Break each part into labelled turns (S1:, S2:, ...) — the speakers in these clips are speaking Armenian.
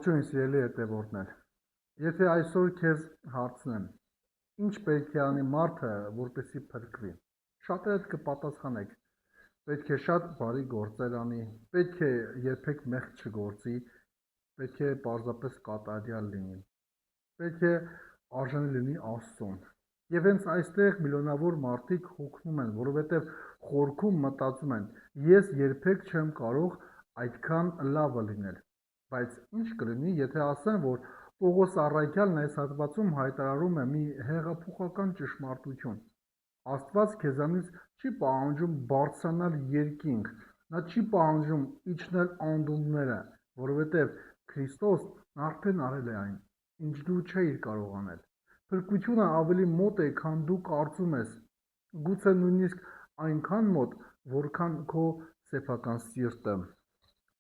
S1: Ողջույն սիրելի հետևորդներ, եթե այսօր քեզ հարցնեմ, ինչ պետք է անի մարդը, որպեսզի փրկվի, շատերդ կպատասխանեք, պետք է շատ բարի գործեր անի, պետք է երբեք մեղք չգործի, պետք է պարզապես կատարյալ լինի, պետք է արժանի լինի Աստծուն։ Եվ հենց այստեղ միլիոնավոր մարդիկ հոգնում են, որովհետև խորքում մտածում են, ես երբեք չեմ կարող այդքան լավը լինել։ Բայց ինչ կլինի, եթե ասեմ, որ Պողոս Առաքյալն այս հատվածում հայտարարում է մի հեղափոխական ճշմարտություն։ Աստված քեզանից չի պահանջում բարձրանալ երկինք, նա չի պահանջում իջնել անդունդները, որովհետև Քրիստոսն արդեն արել է այն, ինչ դու չէիր կարող անել։ Փրկությունը ավելի մոտ է, քան դու կարծում ես, գուցե նույնիսկ այնքան մոտ, որքան քո սեփական սիրտը։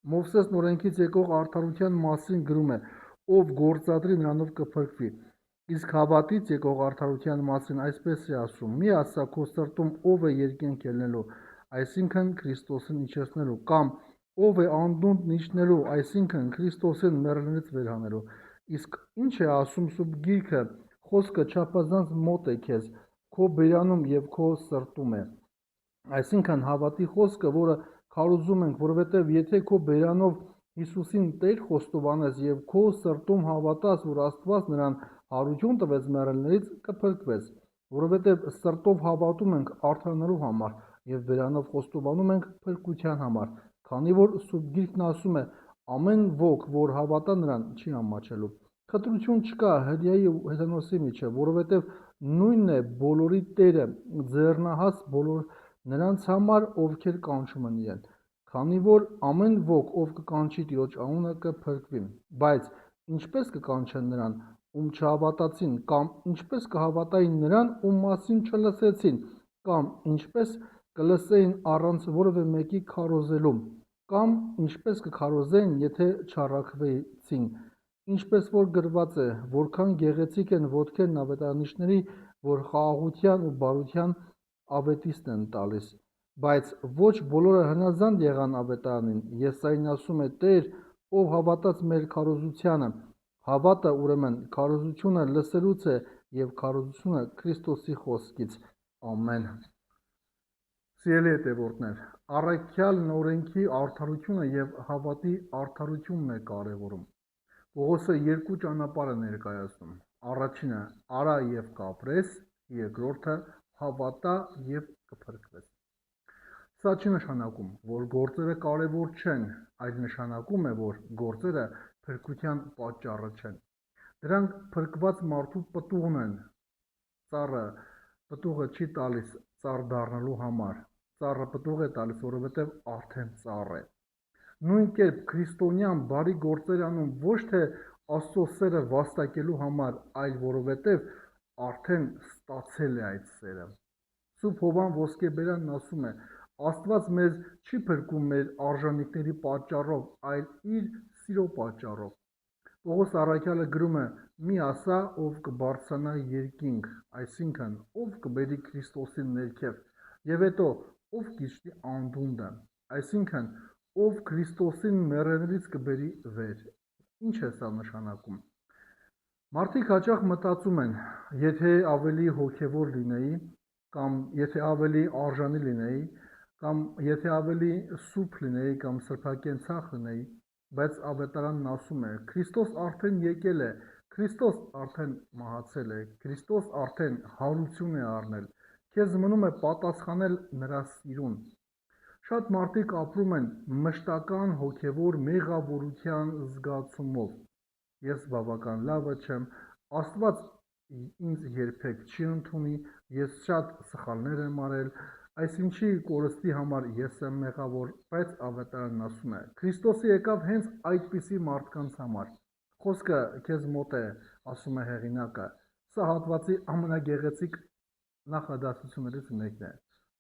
S1: Մովսեսն օրենքից եկող արդարության մասին գրում է. ով գործադրի նրանով կփրկվի։ Իսկ հավատից եկող արդարության մասին այսպես է ասում. մի ասա քո սրտում ով է երկինք ելնելու, այսինքն Քրիստոսին իջեցնելու, կամ ով է անդունդն իջնելու, այսինքն Քրիստոսին մեռելներից վեր հանելու։ Իսկ ինչ է ասում Սուրբ Գիրքը, խոսքը չափազանց մոտ է քեզ, քո բերանում և քո սրտում է։ Այսինքն հավատի խոսքը, որը քարոզում ենք, որովհետև եթե քո բերանով Հիսուսին Տեր խոստովանես և քո սրտում հավատաս, որ Աստված նրան հարություն տվեց մեռելներից, կփրկվես, որովհետև սրտով հավատում ենք արդարանալու համար և բերանով խոստովանում ենք փրկության համար, քանի որ Սուրբ Գիրքն ասում է. ամեն ոք, որ հավատա նրան, չի ամաչելու։ Խտրություն չկա հրեայի ու հեթանոսի միջև, որովհետև նույնն է բոլորի Տերը, ձեռնահաց բոլոր նրանց համար, ովքեր կանչում են իրեն, քանի որ ամեն ոք, ով կկանչի Տիրոջ անունը, կփրկվի։ Բայց ինչպես կկանչեն նրան, ում չհավատացին, կամ ինչպես կհավատային նրան, ում մասին չլսեցին, կամ ինչպես կլսեին առանց որևէ մեկի քարոզելու, կամ ինչպես կքարոզեին, եթե չառաքվեցին։ Ինչպես որ գրված է, որքան գեղեցիկ են ոտքերն ավետարանիչների, որ խաղաղության ու բարության ավետիսն են տալիս։ Բայց ոչ բոլորը հնազանդ եղան ավետարանին։ Եսային ասում է. Տեր, ով հավատաց մեր քարոզությանը։ Հավատը, ուրեմն, քարոզությունը լսելուց է, և քարոզությունը Քրիստոսի խոսքից։ Ամեն։ Սիրելի հետևորդներ, առաքյալն օրենքի արդարությունը և հավատի արդարությունն է կարևորում։ Պողոսը երկու ճանապարհ է ներկայացնում։ Առաջինը՝ արա և կապրես, երկրորդը՝ հավատա և կփրկվես։ Սա չի նշանակում, որ գործերը կարևոր չեն, այլ նշանակում է, որ գործերը փրկության պատճառը չեն։ Դրանք փրկված մարդու պտուղն են։ Ծառը պտուղը չի տալիս ծառ դառնալու համար, ծառը պտուղ է տալիս, որովհետև արդեն ծառ է։ Նույն կերպ քրիստոնյան բարի գործեր անում ոչ թե Աստծո սերը վաստակելու համար, այլ որովհետև արդեն ստացել է այդ սերը։ Սուրբ Հովհան Ոսկեբերանն ասում է. Աստված մեզ չի փրկում մեր արժանիքների պատճառով, այլ իր սիրո պատճառով։ Պողոս Առաքյալը գրում է. մի ասա, ով կբարձրանա երկինք, այսինքն ով կբերի Քրիստոսին ներքև, և հետո ով կիջնի անդունդը, այսինքն ով Քրիստոսին մեռելներից կբերի վեր։ Ինչ է սա նշանակում։ Մարդիկ հաճախ մտածում են, եթե ավելի հոգևոր լինեի, կամ եթե ավելի արժանի լինեի, կամ եթե ավելի սուրբ լինեի, կամ սրբակենցաղ լինեի, բայց ավետարանն ասում է. Քրիստոս արդեն եկել է, Քրիստոս արդեն մահացել է, Քրիստոս արդեն հարություն է առնել, քեզ մնում է պատասխանել նրա սիրուն։ Շատ մարդիկ ապրում են մշտական հոգևոր մեղավորության զգացումով։ Ես բավական լավը չեմ, Աստված ինձ երբեք չի ընդունի, ես շատ սխալներ եմ արել, այսինչի կորստի համար ես եմ մեղավոր, բայց ավետարանն ասում է. Քրիստոսը եկավ հենց այդպիսի մարդկանց համար։ Խոսքը քեզ մոտ է, ասում է հեղինակը։ Սա հատվածի ամենագեղեցիկ նախադասություններից մեկն է։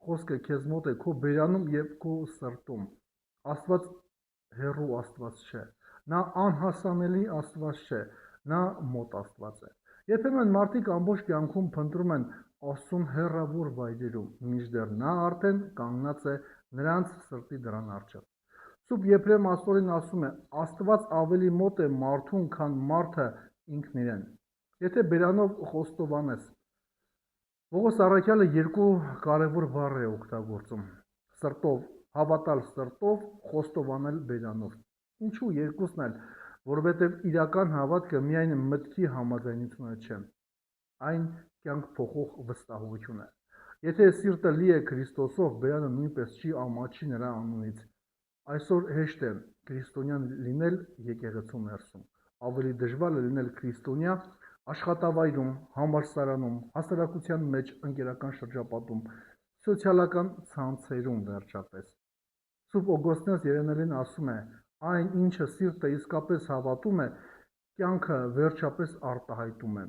S1: Խոսքը քեզ մոտ է քո բերանում և քո սրտում։ Աստված հեռու Աստված չէ, նա անհասանելի Աստված չէ, նա մոտ Աստված է։ Երբեմն մարդիկ ամբողջ կյանքում փնտրում են Աստծուն հեռավոր վայրերում, մինչդեռ նա արդեն կանգնած է նրանց սրտի դռան առջև։ Սուրբ Եփրեմ աստորին ասում է. Աստված ավելի մոտ է մարդուն, քան մարդը ինքն իրեն։ Եթե բերանով խոստովանես, Պողոս առաքյալը երկու կարևոր բառ է օգտագործում. սրտով, հավատալ սրտով, խոստովանել բերանով։ Ինչու երկուսն էլ, որովհետև իրական հավատքը միայն մտքի համաձայնությունը չէ, այն կյանք փոխող վստահություն է։ Եթե սիրտը լի է Քրիստոսով, բերանը նույնպես չի ամաչի նրա անունից։ Այսօր հեշտ է քրիստոնյան լինել եկեղեցու ներսում, ավելի դժվար է լինել քրիստոնյա աշխատավայրում, համալսարանում, հասարակության մեջ, ընկերական շրջապատում, սոցիալական ցանցերում վերջապես։ Սուրբ Օգոստինոս Երենելին ասում է. այն, ինչը սիրտը իսկապես հավատում է, կյանքը վերջապես արտահայտում է։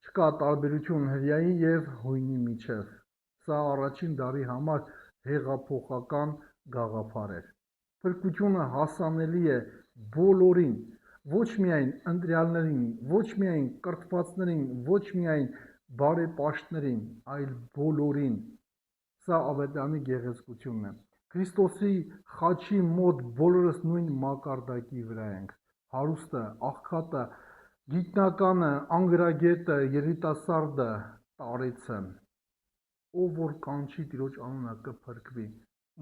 S1: Չկա տարբերություն հրեայի և հույնի միջև։ Սա առաջին դարի համար հեղափոխական գաղափար էր։ Փրկությունը հասանելի է բոլորին, ոչ միայն ընտրյալներին, ոչ միայն կրթվածներին, ոչ միայն բարեպաշտներին, այլ բոլորին։ Սա ավետարանի գեղեցկությունն է։ Քրիստոսի խաչի մոտ բոլորս նույն մակարդակի վրա ենք։ Հարուստը, աղքատը, գիտնականը, անգրագետը, երիտասարդը, տարեցը, ով որ կանչի Տիրոջ անունը կփրկվի,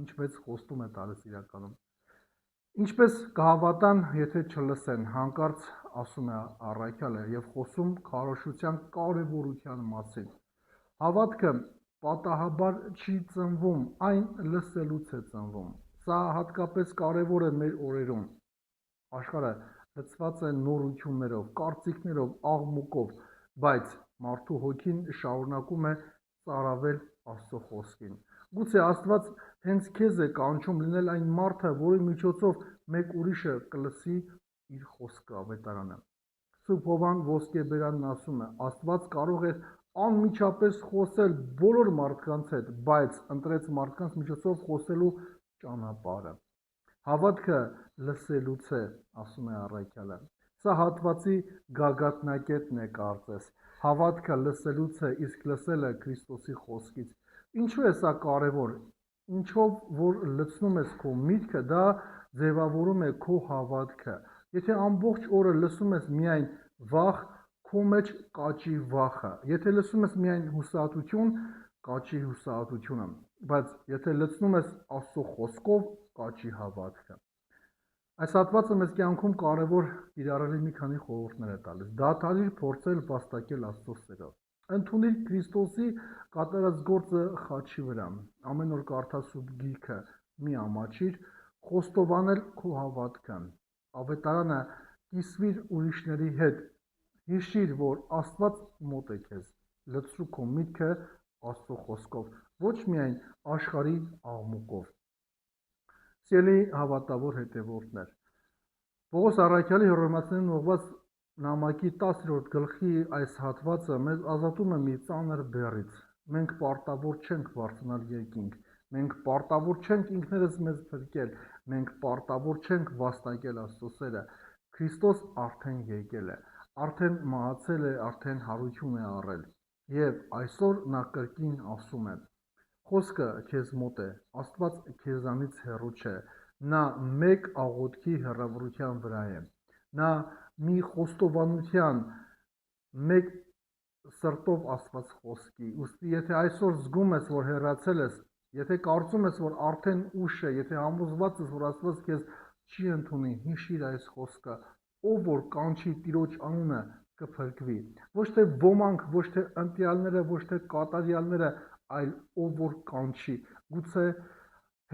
S1: ինչպես խոստում է տալիս իրականում։ Ինչպես կհավատան, եթե չլսեն, հանկարծ ասում է առաքյալը եւ խոսում քարոզության կարեւորության մասին։ Հավատքը պատահաբար չի ծնվում, այն լսելուց է ծնվում։ Սա հատկապես կարևոր է մեր օրերում։ Աշխարհը լցված է նորություններով, կարծիքներով, աղմուկով, բայց մարդու հոգին շարունակում է ծարավել Աստծո խոսքին։ Գուցե Աստված հենց քեզ է կանչում լինել այն մարդը, որի միջոցով մեկ ուրիշը կլսի իր խոսքը, ավետարանը։ Սուրբ Հովհան Ոսկեբերանն ասում է. Աստված կարող էր անմիջապես խոսել բոլոր մարդկանց հետ, բայց ընտրեց մարդկանց միջոցով խոսելու ճանապարհը։ Հավատքը լսելուց է, ասում է առաքյալը։ Սա հատվածի գագաթնակետն է կարծես։ Հավատքը լսելուց է, իսկ լսելը Քրիստոսի խոսքից։ Ինչու է սա կարևոր։ Ինչով որ լցնում ես քո միտքը, դա ձևավորում է քո հավատքը։ Եթե ամբողջ օրը լսում ես միայն վախ, քո մեջ կաճի վախը։ Եթե լսում ես միայն հուսահատություն, կաճի հուսահատությունը։ Բայց եթե լցնում ես Աստծո խոսքով, կաճի հավատքը։ Այս հատվածը մեզ կյանքում կարևոր կիրառելի մի քանի խորհուրդներ է տալիս։ Դադարիր փորձել վաստակել Աստծո սերով։ Ընդունիր Քրիստոսի կատարած գործը խաչի վրա։ Ամեն օր կարդա Սուրբ Գիրքը, մի ամաչիր, խոստովանել քո հավատքը։ Ավետարանը կիսվիր ուրիշների հետ։ Հիշիր, որ Աստված մոտ է քեզ։ Լցրու քո միտքը Աստծո խոսքով, ոչ միայն աշխարհի աղմուկով։ Սիրելի հավատավոր հետևորդներ, Պողոս առաքյալի Հռոմեացիներին ուղղված նամակի 10-րդ գլխի այս հատվածը մեզ ազատում է մի ծանր բեռից։ Մենք պարտավոր չենք բարձրանալ երկինք, մենք պարտավոր չենք ինքներս մեզ փրկել, մենք պարտավոր չենք վաստակել Աստծո սերը։ Քրիստոս արդեն եկել է, արդեն մահացել է, արդեն հարություն է առել։ Եվ այսօր նա կրկին ասում է. Խոսքը քեզ մոտ է, Աստված քեզանից հեռու չէ, նա մեկ աղոթքի հեռավորության վրա է, նա մի խոստովանության, մեկ սրտով ասված խոսքի, ուստի եթե այսօր զգում ես, որ հեռացել ես, եթե կարծում ես, որ արդեն ուշ է, եթե համոզված ես, որ Աստված քեզ չի ընդունի, հիշիր այս խոսքը, ով որ կանչի Տիրոջ անունը կփրկվի, ոչ թե ոմանք, ոչ թե ընտրյալները, ոչ թե կատարյալները, այլ ով որ կանչի, գուցե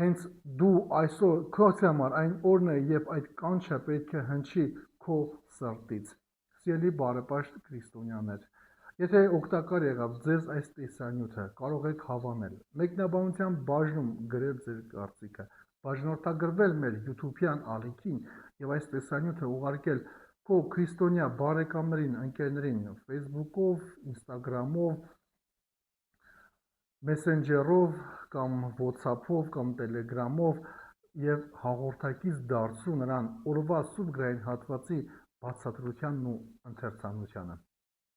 S1: հենց դու այսօր քո համար այն օրն է, երբ այդ կանչը պետք է հնչի քո սրտից։ Սիրելի բարեպաշտ քրիստոնյաներ, եթե օգտակար եղավ ձեզ այս տեսանյութը, կարող եք հավանել, մեկնաբանության բաժնում գրել ձեր կարծիքը, բաժանորդագրվել մեր YouTube-յան ալիքին եւ այս տեսանյութը ուղարկել քո քրիստոնյա բարեկամներին, ընկերներին Facebook-ով, Instagram-ով, Messenger-ով կամ WhatsApp-ով կամ Telegram-ով եւ հաղորդակից դարձու նրան օրվա սուրբ գրային հատվածի բացատրությանն ու ընթերցանությանը։